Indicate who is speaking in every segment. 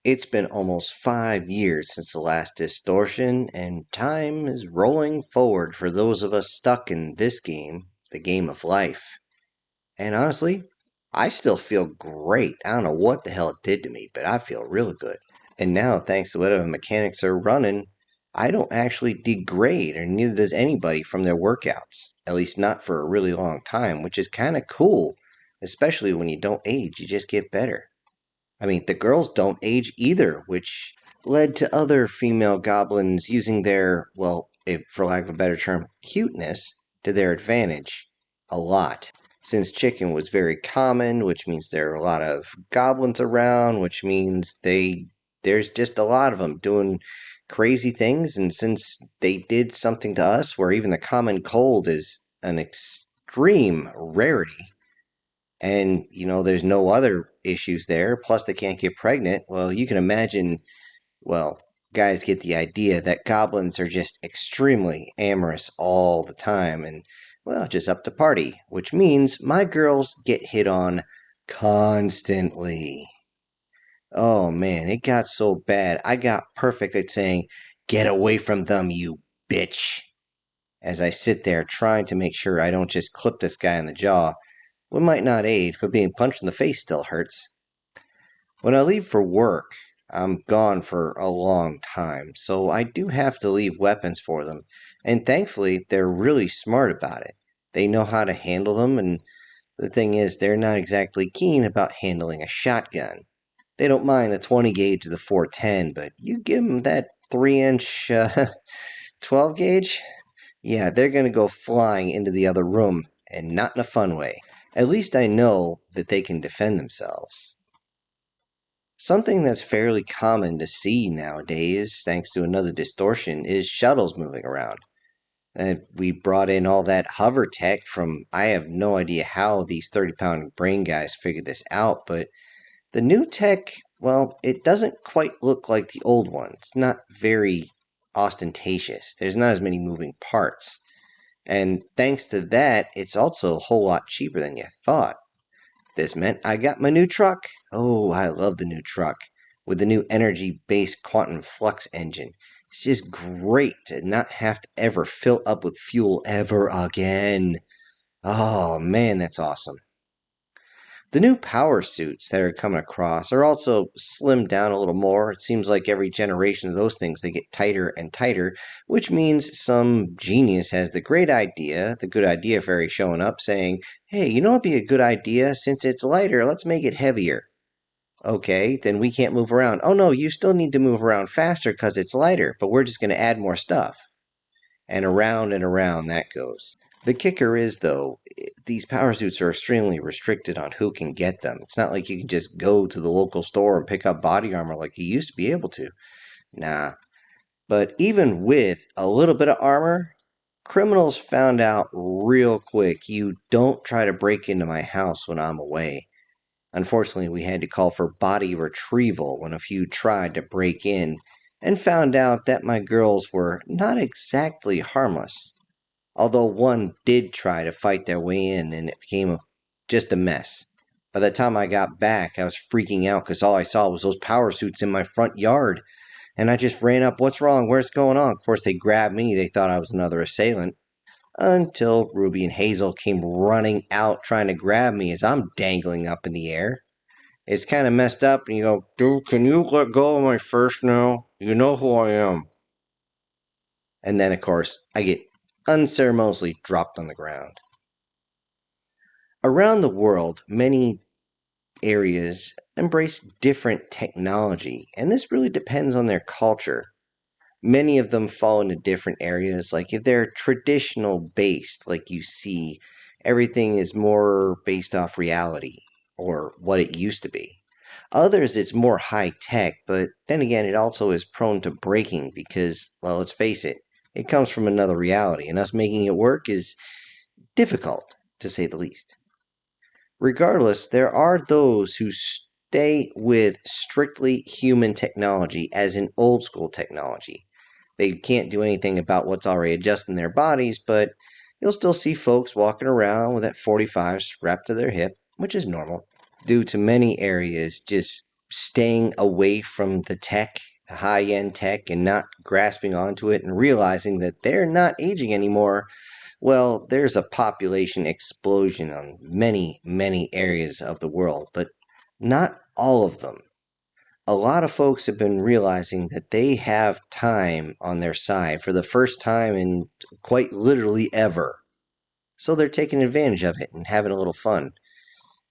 Speaker 1: It's been almost 5 years since the last distortion, and time is rolling forward for those of us stuck in this game, the game of life. And honestly, I still feel great. I don't know what the hell it did to me, but I feel really good. And now, thanks to whatever mechanics are running, I don't actually degrade, or neither does anybody from their workouts. At least not for a really long time, which is kind of cool, especially when you don't age, you just get better. I mean, the girls don't age either, which led to other female goblins using their, well, if, for lack of a better term, cuteness to their advantage a lot. Since chicken was very common, which means there are a lot of goblins around, which means there's just a lot of them doing crazy things. And since they did something to us where even the common cold is an extreme rarity, and there's no other issues there, plus they can't get pregnant, well, you can imagine, well, guys get the idea that goblins are just extremely amorous all the time and, well, just up to party, which means my girls get hit on constantly. Oh man, it got so bad I got perfect at saying, "Get away from them, you bitch," as I sit there trying to make sure I don't just clip this guy in the jaw. What might not age, but being punched in the face still hurts. When I leave for work, I'm gone for a long time, so I do have to leave weapons for them, and thankfully they're really smart about it. They know how to handle them, and the thing is, they're not exactly keen about handling a shotgun. They don't mind the 20 gauge or the 410, but you give them that 3-inch 12 gauge, yeah, they're going to go flying into the other room, and not in a fun way. At least I know that they can defend themselves. Something that's fairly common to see nowadays, thanks to another distortion, is shuttles moving around. We brought in all that hover tech from, I have no idea how these 30-pound brain guys figured this out, but the new tech, well, it doesn't quite look like the old one. It's not very ostentatious. There's not as many moving parts. And thanks to that, it's also a whole lot cheaper than you thought. This meant I got my new truck. Oh, I love the new truck. With the new energy-based quantum flux engine. It's just great to not have to ever fill up with fuel ever again. Oh, man, that's awesome. The new power suits that are coming across are also slimmed down a little more. It seems like every generation of those things, they get tighter and tighter, which means some genius has the good idea fairy showing up saying, "Hey, you know what'd be a good idea? Since it's lighter, let's make it heavier." Okay, then we can't move around. "Oh no, you still need to move around faster because it's lighter, but we're just going to add more stuff." And around that goes. The kicker is, though, these power suits are extremely restricted on who can get them. It's not like you can just go to the local store and pick up body armor like you used to be able to. Nah. But even with a little bit of armor, criminals found out real quick you don't try to break into my house when I'm away. Unfortunately, we had to call for body retrieval when a few tried to break in and found out that my girls were not exactly harmless. Although one did try to fight their way in and it became just a mess. By the time I got back, I was freaking out because all I saw was those power suits in my front yard. And I just ran up, "What's wrong? Where's going on?" Of course, they grabbed me. They thought I was another assailant. Until Ruby and Hazel came running out trying to grab me as I'm dangling up in the air. It's kind of messed up, and you go, "Dude, can you let go of my first now? You know who I am." And then, of course, I get unceremoniously dropped on the ground. Around the world, many areas embrace different technology, and this really depends on their culture. Many of them fall into different areas, like if they're traditional based, like you see, everything is more based off reality or what it used to be. Others, it's more high tech, but then again, it also is prone to breaking because, well, let's face it, it comes from another reality, and us making it work is difficult, to say the least. Regardless, there are those who stay with strictly human technology as in old school technology. They can't do anything about what's already adjusting their bodies, but you'll still see folks walking around with that 45 strapped to their hip, which is normal, due to many areas just staying away from the tech, the high-end tech, and not grasping onto it and realizing that they're not aging anymore, well, there's a population explosion on many, many areas of the world, but not all of them. A lot of folks have been realizing that they have time on their side for the first time in quite literally ever. So they're taking advantage of it and having a little fun.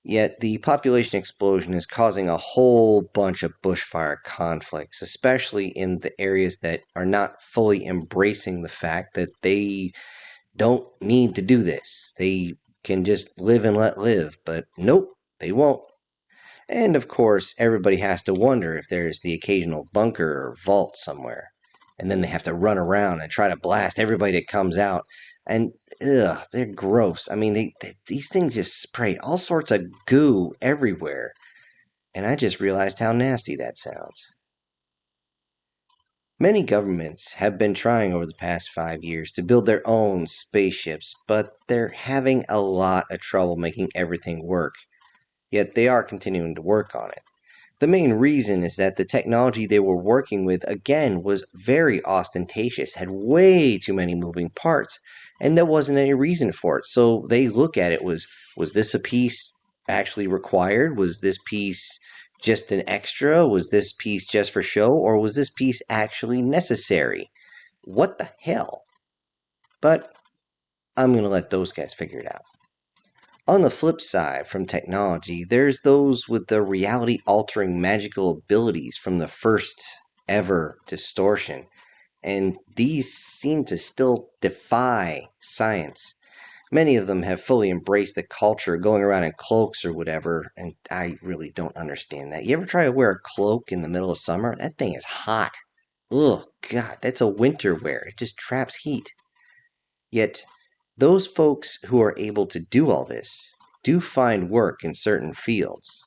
Speaker 1: Yet the population explosion is causing a whole bunch of bushfire conflicts, especially in the areas that are not fully embracing the fact that they don't need to do this. They can just live and let live, but nope, they won't. And of course, everybody has to wonder if there's the occasional bunker or vault somewhere. And then they have to run around and try to blast everybody that comes out. And ugh, they're gross. I mean, these things just spray all sorts of goo everywhere. And I just realized how nasty that sounds. Many governments have been trying over the past 5 years to build their own spaceships, but they're having a lot of trouble making everything work. Yet they are continuing to work on it. The main reason is that the technology they were working with, again, was very ostentatious, had way too many moving parts, and there wasn't any reason for it. So they look at it was this a piece actually required? Was this piece just an extra? Was this piece just for show? Or was this piece actually necessary? What the hell? But I'm going to let those guys figure it out. On the flip side, from technology, there's those with the reality-altering magical abilities from the first ever distortion, and these seem to still defy science. Many of them have fully embraced the culture, going around in cloaks or whatever, and I really don't understand that. You ever try to wear a cloak in the middle of summer? That thing is hot. Ugh, God, that's a winter wear. It just traps heat. Yet, those folks who are able to do all this do find work in certain fields,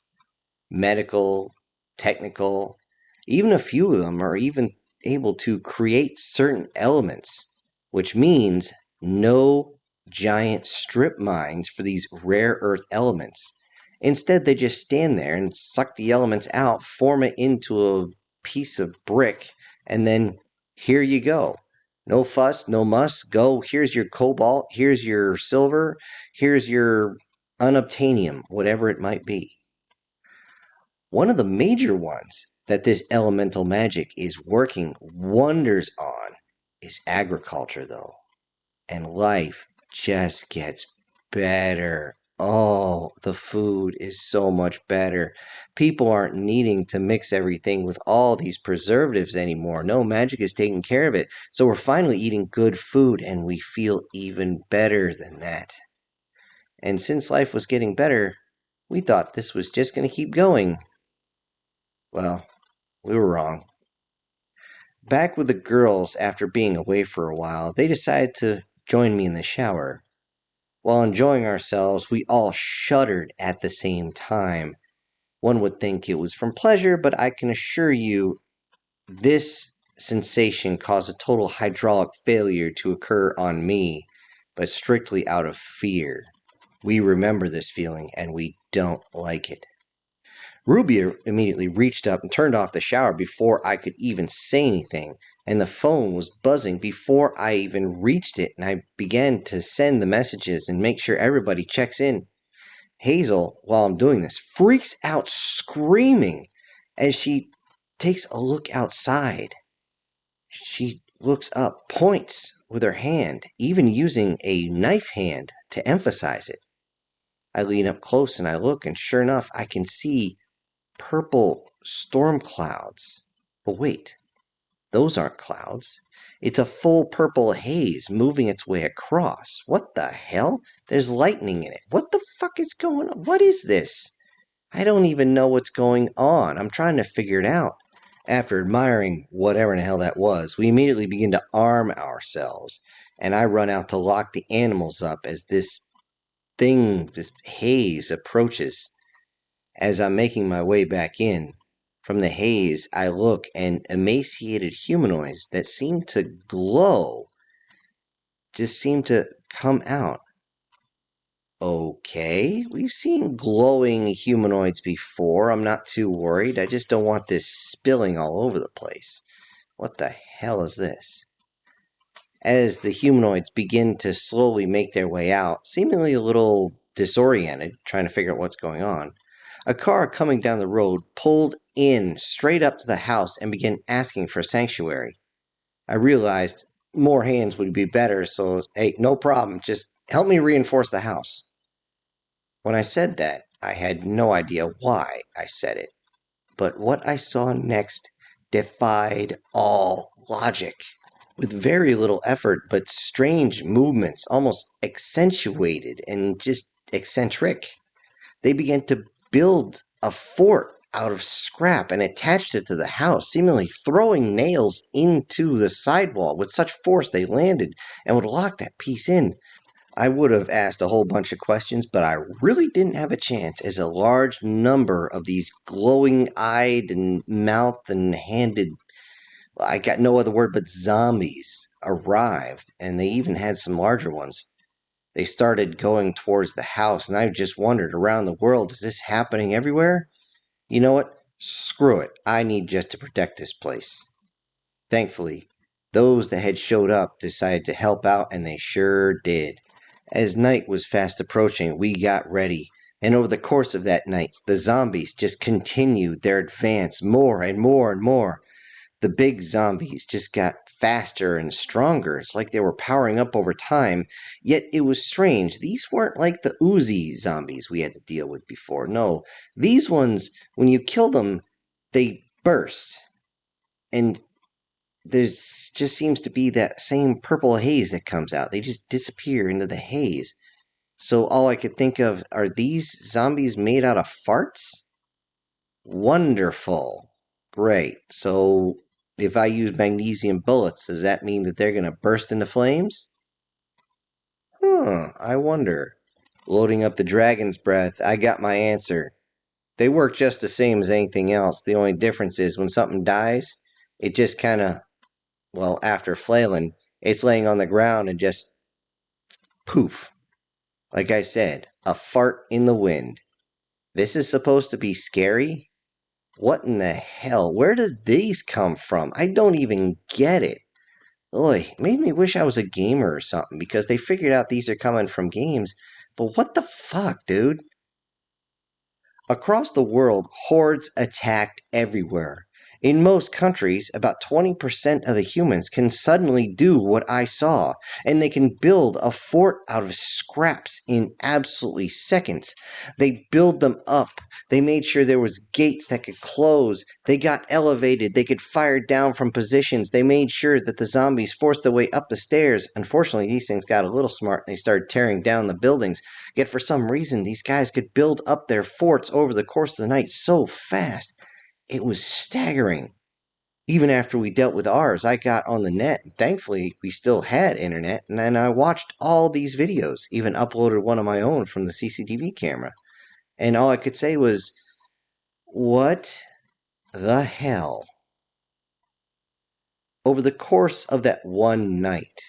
Speaker 1: medical, technical. Even a few of them are even able to create certain elements, which means no giant strip mines for these rare earth elements. Instead, they just stand there and suck the elements out, form it into a piece of brick, and then here you go. No fuss, no muss. Go, here's your cobalt, here's your silver, here's your unobtainium, whatever it might be. One of the major ones that this elemental magic is working wonders on is agriculture, though. And life just gets better. Oh, the food is so much better. People aren't needing to mix everything with all these preservatives anymore. No, magic is taking care of it. So we're finally eating good food, and we feel even better than that. And since life was getting better, we thought this was just going to keep going. Well, we were wrong. Back with the girls after being away for a while, they decided to join me in the shower. While enjoying ourselves, we all shuddered at the same time. One would think it was from pleasure, but I can assure you this sensation caused a total hydraulic failure to occur on me, but strictly out of fear. We remember this feeling, and we don't like it. Ruby immediately reached up and turned off the shower before I could even say anything, and the phone was buzzing before I even reached it, and I began to send the messages and make sure everybody checks in. Hazel, while I'm doing this, freaks out screaming as she takes a look outside. She looks up, points with her hand, even using a knife hand to emphasize it. I lean up close and I look, and sure enough, I can see purple storm clouds. But wait, those aren't clouds. It's a full purple haze moving its way across. What the hell? There's lightning in it. What the fuck is going on? What is this? I don't even know what's going on. I'm trying to figure it out. After admiring whatever in the hell that was, we immediately begin to arm ourselves, and I run out to lock the animals up as this haze approaches. As I'm making my way back in, from the haze I look, and emaciated humanoids that seem to glow just seem to come out. Okay, we've seen glowing humanoids before. I'm not too worried. I just don't want this spilling all over the place. What the hell is this? As the humanoids begin to slowly make their way out, seemingly a little disoriented, trying to figure out what's going on, a car coming down the road pulled in straight up to the house and began asking for sanctuary. I realized more hands would be better, so hey, no problem, just help me reinforce the house. When I said that, I had no idea why I said it, but what I saw next defied all logic. With very little effort, but strange movements, almost accentuated and just eccentric, they began to build a fort out of scrap and attached it to the house, seemingly throwing nails into the sidewall with such force they landed and would lock that piece in. I would have asked a whole bunch of questions, but I really didn't have a chance, as a large number of these glowing eyed and mouthed and handed, I got no other word but zombies, arrived, and they even had some larger ones. They started going towards the house, and I just wondered, around the world, is this happening everywhere? You know what? Screw it. I need just to protect this place. Thankfully, those that had showed up decided to help out, and they sure did. As night was fast approaching, we got ready, and over the course of that night, the zombies just continued their advance more and more and more. The big zombies just got faster and stronger. It's like they were powering up over time. Yet it was strange. These weren't like the Uzi zombies we had to deal with before. No, these ones, when you kill them, they burst. And there's just seems to be that same purple haze that comes out. They just disappear into the haze. So all I could think of, are these zombies made out of farts? Wonderful. Great. So if I use magnesium bullets, does that mean that they're going to burst into flames? I wonder. Loading up the dragon's breath, I got my answer. They work just the same as anything else. The only difference is when something dies, it just kind of, well, after flailing, it's laying on the ground and just poof. Like I said, a fart in the wind. This is supposed to be scary? What in the hell? Where did these come from? I don't even get it. Oy, made me wish I was a gamer or something, because they figured out these are coming from games. But what the fuck, dude? Across the world, hordes attacked everywhere. In most countries, about 20% of the humans can suddenly do what I saw, and they can build a fort out of scraps in absolutely seconds. They build them up. They made sure there was gates that could close. They got elevated. They could fire down from positions. They made sure that the zombies forced their way up the stairs. Unfortunately, these things got a little smart and they started tearing down the buildings. Yet for some reason, these guys could build up their forts over the course of the night so fast. It was staggering. Even after we dealt with ours, I got on the net. And thankfully, we still had internet, and then I watched all these videos, even uploaded one of my own from the CCTV camera. And all I could say was, what the hell? Over the course of that one night,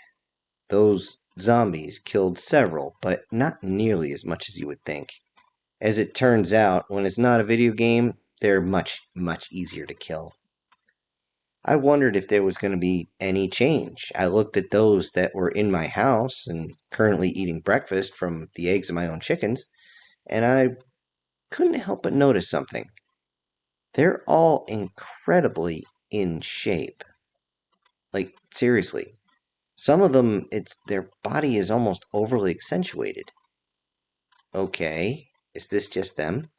Speaker 1: those zombies killed several, but not nearly as much as you would think. As it turns out, when it's not a video game, they're much, much easier to kill. I wondered if there was going to be any change. I looked at those that were in my house and currently eating breakfast from the eggs of my own chickens, and I couldn't help but notice something. They're all incredibly in shape. Like, seriously. Some of them, it's their body is almost overly accentuated. Okay, is this just them?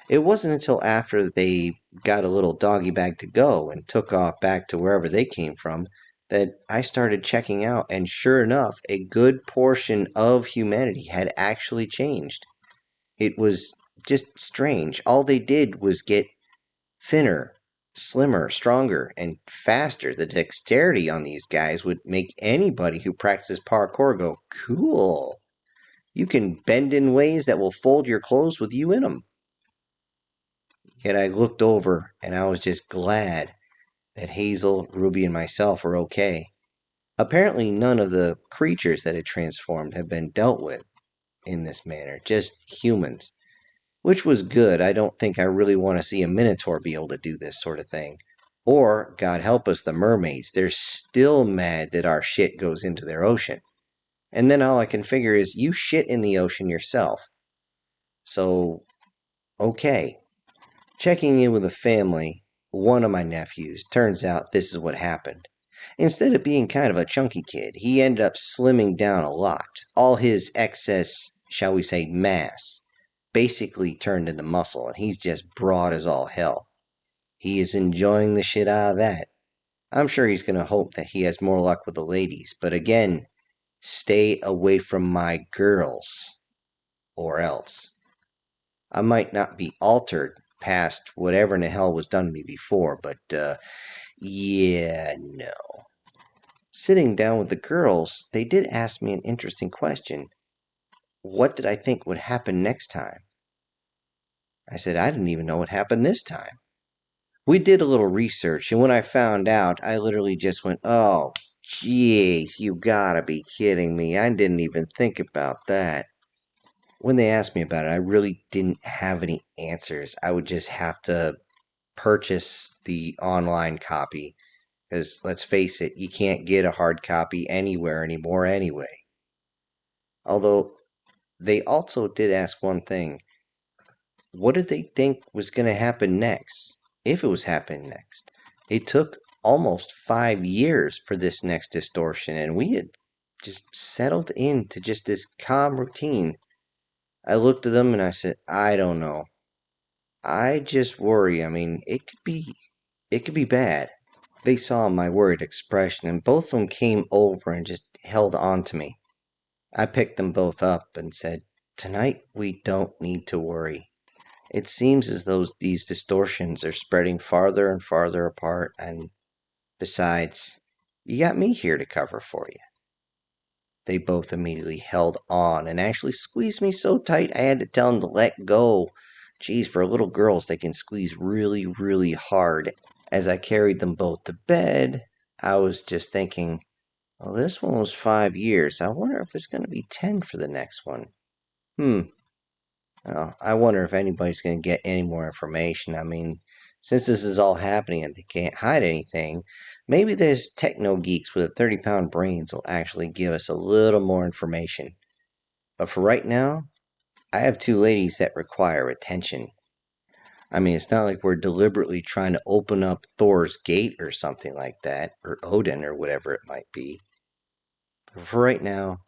Speaker 1: It wasn't until after they got a little doggy bag to go and took off back to wherever they came from that I started checking out, and sure enough, a good portion of humanity had actually changed. It was just strange. All they did was get thinner, slimmer, stronger, and faster. The dexterity on these guys would make anybody who practices parkour go, cool. You can bend in ways that will fold your clothes with you in them. Yet I looked over and I was just glad that Hazel, Ruby, and myself were okay. Apparently, none of the creatures that had transformed had been dealt with. in this manner, just humans. Which was good. I don't think I really want to see a Minotaur be able to do this sort of thing. Or, God help us, the mermaids. They're still mad that our shit goes into their ocean. And then all I can figure is you shit in the ocean yourself. So, okay. Checking in with the family, one of my nephews, turns out this is what happened. Instead of being kind of a chunky kid, he ended up slimming down a lot. All his excess, shall we say, mass, basically turned into muscle, and he's just broad as all hell. He is enjoying the shit out of that. I'm sure he's going to hope that he has more luck with the ladies, but again, stay away from my girls, or else. I might not be altered past whatever in the hell was done to me before, but, yeah, no. Sitting down with the girls, they did ask me an interesting question. What did I think would happen next time? I said, I didn't even know what happened this time. We did a little research, and when I found out, I literally just went, oh, jeez, you gotta be kidding me. I didn't even think about that. When they asked me about it, I really didn't have any answers. I would just have to purchase the online copy. Because let's face it, you can't get a hard copy anywhere anymore anyway. Although, they also did ask one thing. What did they think was going to happen next? If it was happening next. It took almost 5 years for this next distortion, and we had just settled into just this calm routine. I looked at them and I said, I don't know. I just worry. I mean, it could be bad. They saw my worried expression, and both of them came over and just held on to me. I picked them both up and said, tonight we don't need to worry. It seems as though these distortions are spreading farther and farther apart, and besides, you got me here to cover for you. They both immediately held on and actually squeezed me so tight I had to tell them to let go. Geez, for little girls, they can squeeze really, really hard. As I carried them both to bed, I was just thinking, well, this one was 5 years. I wonder if it's going to be 10 for the next one. Well, I wonder if anybody's going to get any more information. I mean, since this is all happening and they can't hide anything, maybe there's techno geeks with 30-pound brains will actually give us a little more information. But for right now, I have two ladies that require attention. I mean, it's not like we're deliberately trying to open up Thor's gate or something like that, or Odin or whatever it might be. But for right now,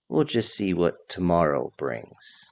Speaker 1: we'll just see what tomorrow brings.